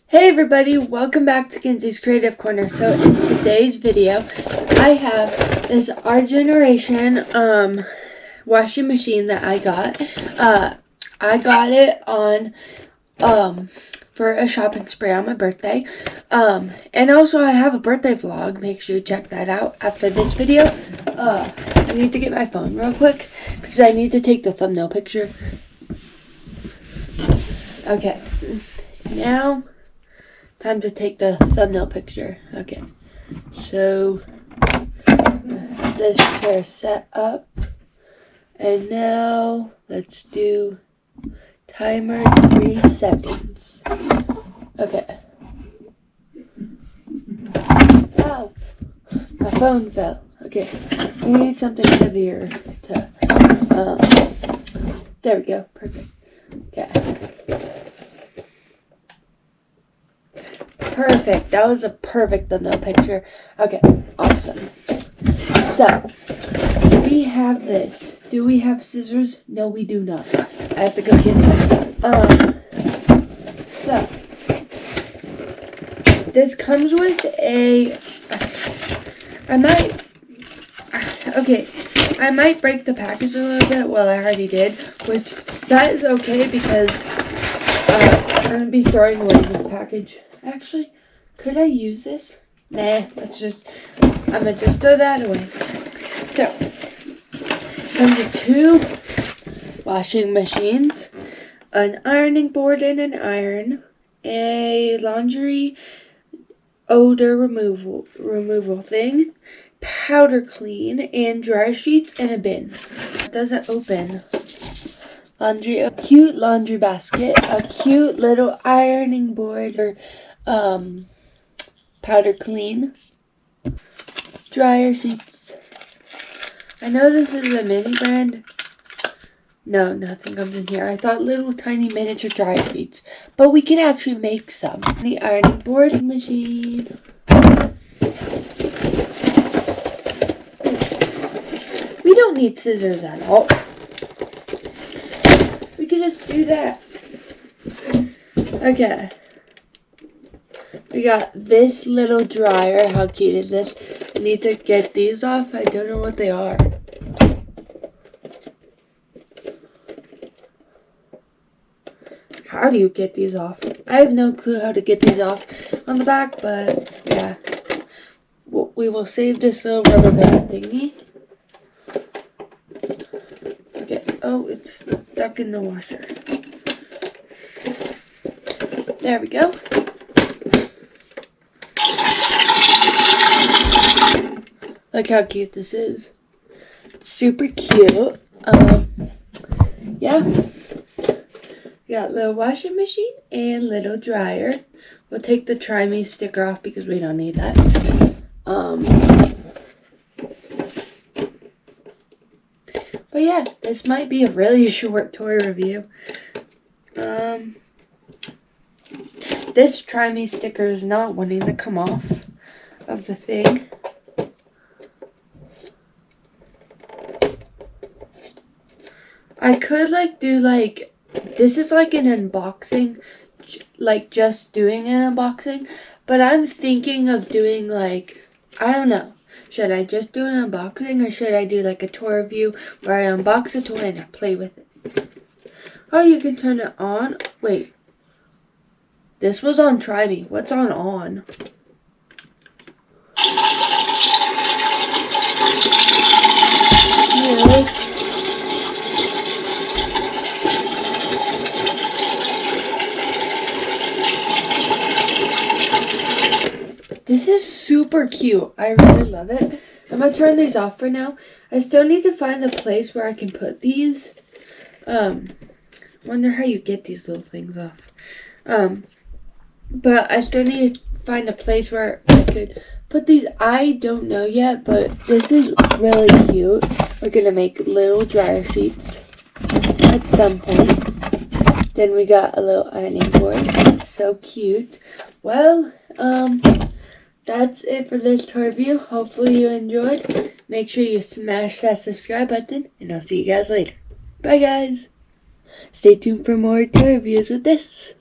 Hey everybody, welcome back to Kenzie's Creative Corner. So in today's video, I have this Our Generation washing machine that I got. I got it on for a shopping spree on my birthday. And also I have a birthday vlog. Make sure you check that out after this video. I need to get my phone real quick because I need to take the thumbnail picture. Okay, now time to take the thumbnail picture. Okay, so this chair set up, and now let's do timer 3 seconds. Okay. Ow! My phone fell. Okay, we need something heavier to. There we go. Perfect. Okay. Perfect. That was a perfect thumbnail picture. Okay, awesome. So, we have this. Do we have scissors? No, we do not. I have to go get them. So, this comes with a... I might break the package a little bit. Well, I already did, which that is okay because I'm going to be throwing away this package. Actually, could I use this? Nah, I'm gonna just throw that away. So, comes with 2 washing machines, an ironing board and an iron, a laundry odor removal thing, powder clean, and dryer sheets, and a bin. It doesn't open. A cute laundry basket, a cute little ironing board, powder clean, dryer sheets. I know this is a mini brand. No, nothing comes in here. I thought little tiny miniature dryer sheets, but we can actually make some. The ironing board machine. We don't need scissors at all. We can just do that. Okay. We got this little dryer. How cute is this? I need to get these off. I don't know what they are. How do you get these off? I have no clue how to get these off on the back, but yeah. We will save this little rubber band thingy. Okay. Oh, it's stuck in the washer. There we go. Look how cute this is. It's super cute. Yeah. We got little washing machine and little dryer. We'll take the Try Me sticker off because we don't need that. But yeah, this might be a really short toy review. This Try Me sticker is not wanting to come off of the thing. I could this is like an unboxing, like just doing an unboxing, but I'm thinking of doing I don't know, should I just do an unboxing or should I do like a toy review where I unbox a toy and I play with it? Oh, you can turn it on. Wait, this was on Try Me. What's on? Cute. This is super cute. I really love it. I'm going to turn these off for now. I still need to find a place where I can put these. Wonder how you get these little things off. But I still need to find a place where I could put these. I don't know yet, but this is really cute. We're going to make little dryer sheets at some point. Then we got a little ironing board. So cute. Well, that's it for this toy review. Hopefully you enjoyed. Make sure you smash that subscribe button, and I'll see you guys later. Bye, guys. Stay tuned for more toy reviews with this.